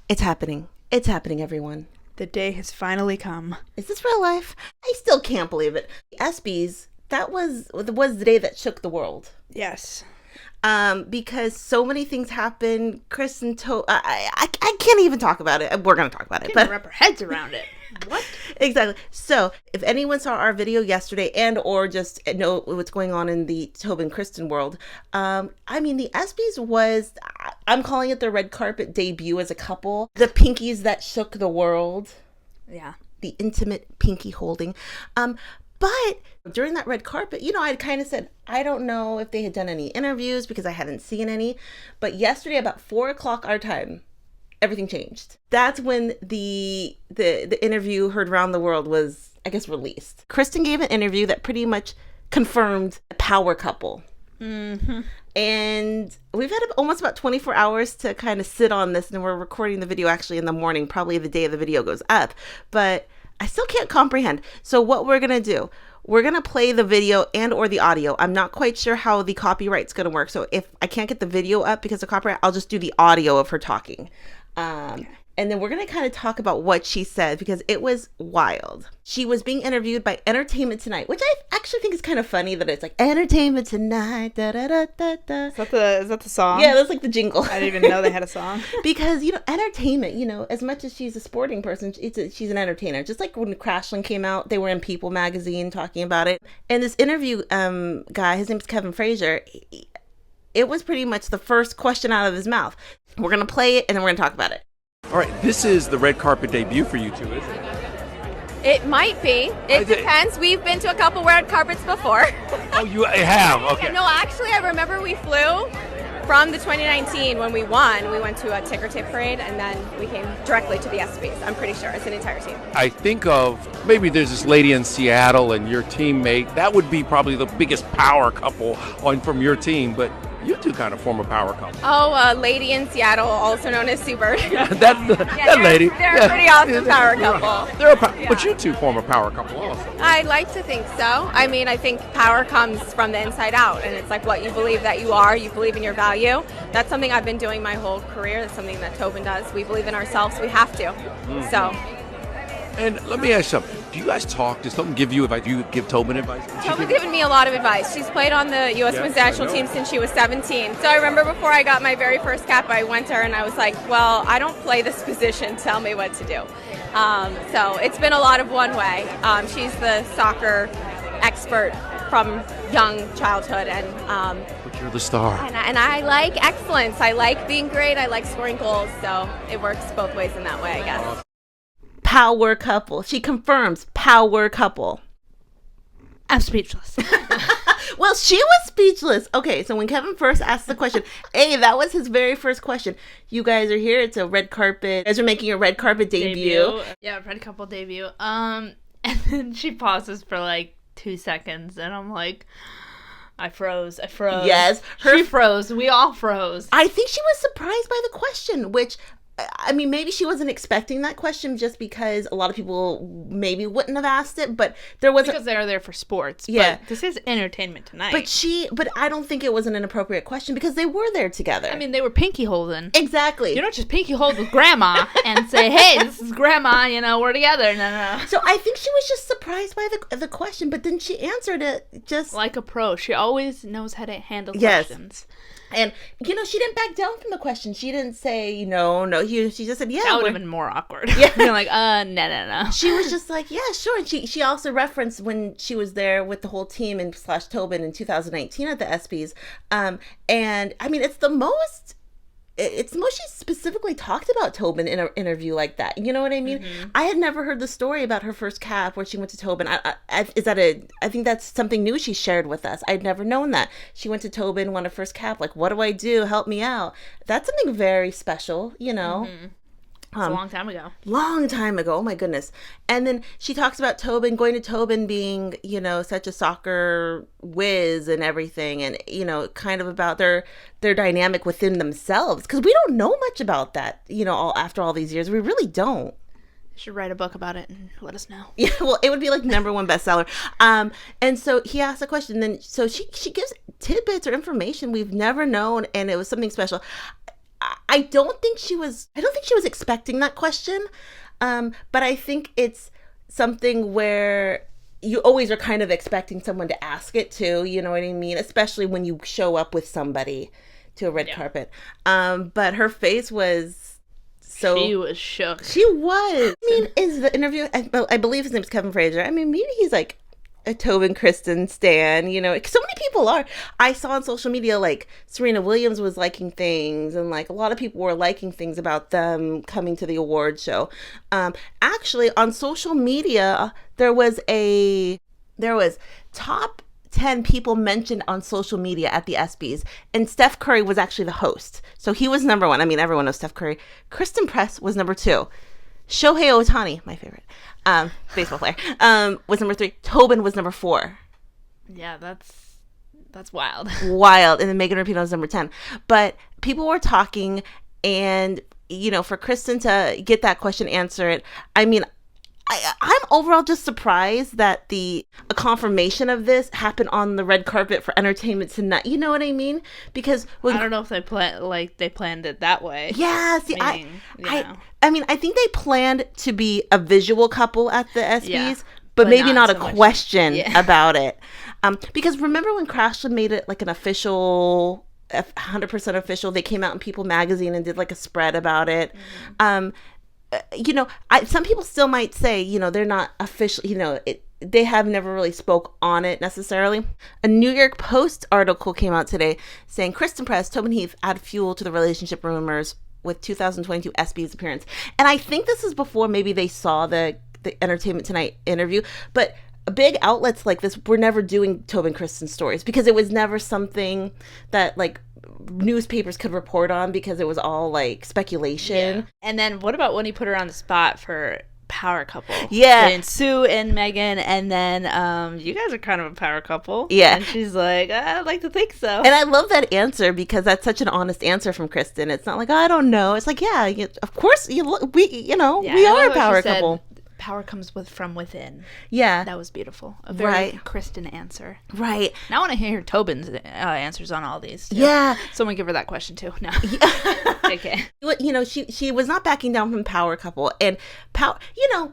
It's happening. It's happening, everyone. The day has finally come. Is this real life? I still can't believe it. The ESPYS, that was the day that shook the world. Yes. Because so many things happened. Christen Tobin, I can't even talk about it. We're going to talk about it. Can't wrap our heads around it. What? Exactly. So if anyone saw our video yesterday and or just know what's going on in the Tobin Christen world, the ESPYS was, I'm calling it the red carpet debut as a couple. The pinkies that shook the world. Yeah. The intimate pinky holding. But during that red carpet, I kind of said, I don't know if they had done any interviews because I hadn't seen any. But yesterday, about 4:00 our time, everything changed. That's when the interview heard around the world was, I guess, released. Christen gave an interview that pretty much confirmed a power couple. Mm-hmm. And we've had almost about 24 hours to kind of sit on this. And we're recording the video actually in the morning, probably the day the video goes up. But I still can't comprehend. So what we're going to do, we're going to play the video and or the audio. I'm not quite sure how the copyright's going to work. So if I can't get the video up because of copyright, I'll just do the audio of her talking. Okay. And then we're going to kind of talk about what she said because it was wild. She was being interviewed by Entertainment Tonight, which I actually think is kind of funny that it's like Entertainment Tonight. Da, da, da, da, da. Is that the song? Yeah, that's like the jingle. I didn't even know they had a song. Because, entertainment, as much as she's a sporting person, she's an entertainer. Just like when Crashland came out, they were in People magazine talking about it. And this interview guy, his name is Kevin Frazier, it was pretty much the first question out of his mouth. We're going to play it and then we're going to talk about it. All right, this is the red carpet debut for you two, isn't it? It might be. It depends. We've been to a couple red carpets before. Oh, you have? Okay. No, actually, I remember we flew from the 2019 when we won. We went to a ticker tape parade, and then we came directly to the ESPYS. I'm pretty sure. It's an entire team. I think of maybe there's this lady in Seattle and your teammate. That would be probably the biggest power couple from your team, but you two kind of form a power couple. Oh, lady in Seattle, also known as Sue Bird. that lady. They're a pretty awesome power couple. But you two form a power couple also. I'd like to think so. I mean, I think power comes from the inside out, and it's like what you believe that you are. You believe in your value. That's something I've been doing my whole career. That's something that Tobin does. We believe in ourselves. We have to. Mm-hmm. So. And let me ask you something. Do you guys talk? Does Tobin give you advice? Do you give Tobin advice? Tobin's given me a lot of advice. She's played on the U.S. Men's National Team since she was 17. So I remember before I got my very first cap, I went to her and I was like, well, I don't play this position. Tell me what to do. So it's been a lot of one way. She's the soccer expert from young childhood. But you're the star. And I like excellence. I like being great. I like scoring goals. So it works both ways in that way, I guess. Power couple. She confirms power couple. I'm speechless. Well, she was speechless. Okay, so when Kevin first asked the question, that was his very first question. You guys are here. It's a red carpet. You guys are making a red carpet debut. Yeah, red couple debut. And then she pauses for like 2 seconds, and I'm like, I froze. Yes. She froze. We all froze. I think she was surprised by the question, which... I mean, maybe she wasn't expecting that question just because a lot of people maybe wouldn't have asked it, but there wasn't... Because they're there for sports. Yeah. But this is Entertainment Tonight. But I don't think it was an inappropriate question because they were there together. I mean, they were pinky holding. Exactly. You don't just pinky hold with grandma and say, hey, this is grandma, we're together. No. So I think she was just surprised by the question, but then she answered it just... Like a pro. She always knows how to handle questions. And, she didn't back down from the question. She didn't say, no. She just said, yeah. That would have been more awkward. Yeah. You're like, no. She was just like, yeah, sure. And she also referenced when she was there with the whole team and / Tobin in 2019 at the ESPYS. And, I mean, it's the most she specifically talked about Tobin in an interview like that. You know what I mean? Mm-hmm. I had never heard the story about her first cap where she went to Tobin. I think that's something new she shared with us. I'd never known that. She went to Tobin, won her first cap. Like, what do I do? Help me out. That's something very special, Mm-hmm. It's a long time ago. Long time ago. Oh, my goodness. And then she talks about Tobin, going to Tobin being, such a soccer whiz and everything. And, kind of about their dynamic within themselves. Because we don't know much about that, after all these years. We really don't. You should write a book about it and let us know. Yeah, well, it would be like #1 bestseller. And so he asked a question. Then so she gives tidbits or information we've never known. And it was something special. I don't think she was expecting that question. But I think it's something where you always are kind of expecting someone to ask it too, you know what I mean? Especially when you show up with somebody to a red carpet. But her face was so... She was shook. She was. I mean, is the interview... I believe his name's Kevin Frazier. I mean, maybe he's like a Tobin Christen stan, you know. So many people are. I saw on social media, like, Serena Williams was liking things, and, like, a lot of people were liking things about them coming to the award show. Actually, on social media, there was top 10 people mentioned on social media at the ESPYs, and Steph Curry was actually the host. So he was number one. I mean, everyone knows Steph Curry. Christen Press was number 2. Shohei Ohtani, my favorite baseball player, was number 3. Tobin was number 4. Yeah, that's wild. Wild. And then Megan Rapinoe was number 10. But people were talking, and, you know, for Christen to get that question answered, I mean, I'm overall just surprised that a confirmation of this happened on the red carpet for Entertainment Tonight. You know what I mean? Because I don't know if they planned it that way. Yeah, see, I mean, I think they planned to be a visual couple at the ESPYs, but maybe not so a question about it. Because remember when Crashland made it like an official, 100% official? They came out in People magazine and did like a spread about it. Mm-hmm. You know, some people still might say, you know, they're not official, you know, they have never really spoke on it necessarily. A New York Post article came out today saying Christen Press, Tobin Heath add fuel to the relationship rumors with 2022 ESPYs appearance. And I think this is before maybe they saw the Entertainment Tonight interview, but big outlets like this were never doing Tobin Christen stories because it was never something that like newspapers could report on because it was all like speculation. Yeah. And then what about when he put her on the spot for power couple? Yeah. And SOOO and Megan, and then you guys are kind of a power couple. Yeah. And she's like, I'd like to think so. And I love that answer because that's such an honest answer from Christen. It's not like, I don't know. It's like, yeah, of course, we are a power couple. Power comes from within. Yeah. That was beautiful. A very Christen answer. Right. Now I want to hear Tobin's answers on all these, too. Yeah. Someone give her that question, too. No. Okay. You know, she was not backing down from power couple. And, you know,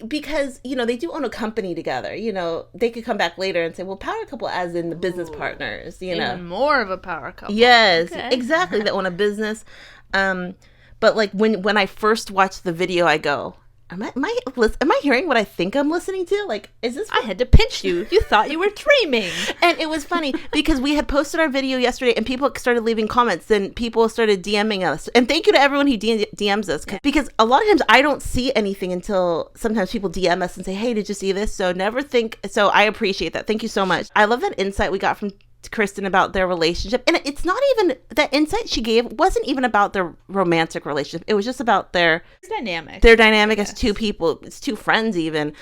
because, you know, they do own a company together. You know, they could come back later and say, well, power couple as in the business partners, you know. Even more of a power couple. Yes, okay. Exactly. They own a business. But, like, when I first watched the video, I go... Am I hearing what I think I'm listening to? Like, is this... I had to pinch you. You thought you were dreaming. And it was funny because we had posted our video yesterday and people started leaving comments and people started DMing us. And thank you to everyone who DMs us. Because a lot of times I don't see anything until sometimes people DM us and say, hey, did you see this? So so I appreciate that. Thank you so much. I love that insight we got from Christen about their relationship. And it's not even, that insight she gave wasn't even about their romantic relationship. It was just about their dynamic. Their dynamic as two people. It's two friends even.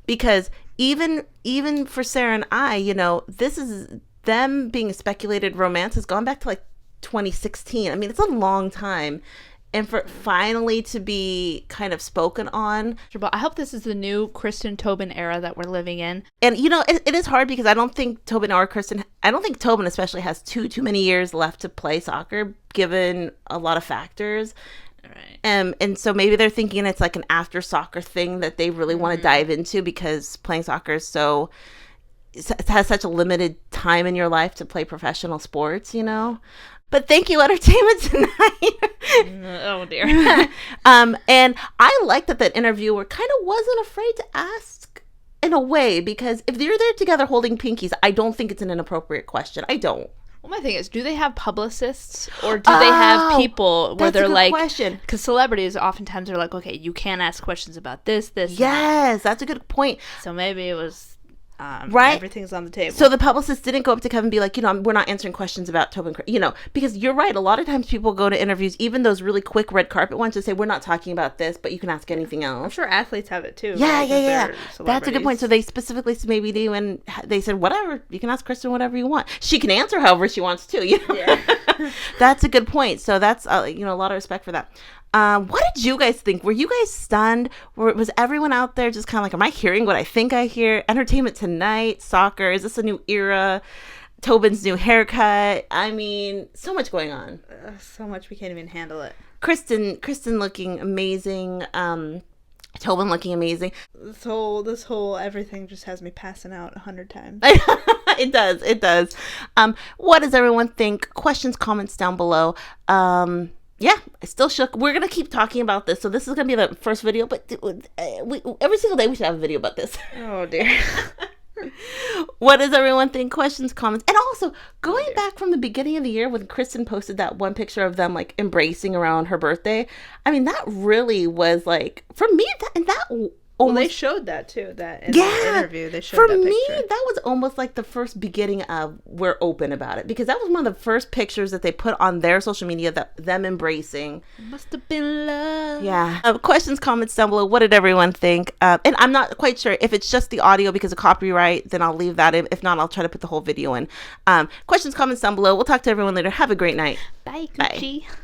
Because even for Sara and I, you know, this is them being a speculated romance has gone back to like 2016. I mean, it's a long time. And for it finally to be kind of spoken on. I hope this is the new Christen Tobin era that we're living in. And, you know, it is hard because I don't think Tobin especially has too many years left to play soccer, given a lot of factors. Right. And so maybe they're thinking it's like an after soccer thing that they really want to dive into because playing soccer is has such a limited time in your life to play professional sports, you know? But thank you, Entertainment Tonight. Oh, dear. And I like that interviewer kind of wasn't afraid to ask in a way, because if they're there together holding pinkies, I don't think it's an inappropriate question. I don't. Well, my thing is, do they have publicists or do they have people where they're like, because celebrities oftentimes are like, okay, you can't ask questions about this. Yes, that's a good point. So maybe it was... right, everything's on the table. So the publicist didn't go up to Kevin and be like, you know, we're not answering questions about Tobin, you know, because you're right. A lot of times people go to interviews, even those really quick red carpet ones, to say we're not talking about this, but you can ask anything else. I'm sure athletes have it too. Yeah, right? That's a good point. So they specifically maybe do, and they said whatever, you can ask Christen whatever you want. She can answer however she wants to. You know? Yeah. That's a good point. So that's you know, a lot of respect for that. What did you guys think? Were you guys stunned? Was everyone out there just kind of like, am I hearing what I think I hear? Entertainment Tonight, soccer, is this a new era? Tobin's new haircut. I mean, so much going on. So much we can't even handle it. Christen looking amazing. Tobin looking amazing. This whole everything just has me passing out 100 times. It does. What does everyone think? Questions, comments down below. Yeah, I still shook. We're gonna keep talking about this. So this is gonna be the first video, but every single day we should have a video about this. Oh dear. What does everyone think? Questions, comments, and also going back from the beginning of the year when Christen posted that one picture of them like embracing around her birthday. I mean, that really was like, for me, that almost, they showed that too. That in the interview, they showed that picture. For me, that was almost like the first beginning of we're open about it, because that was one of the first pictures that they put on their social media, that them embracing. Must have been love. Yeah. Questions, comments down below. What did everyone think? And I'm not quite sure if it's just the audio because of copyright. Then I'll leave that in. If not, I'll try to put the whole video in. Questions, comments down below. We'll talk to everyone later. Have a great night. Bye, Gucci. Bye.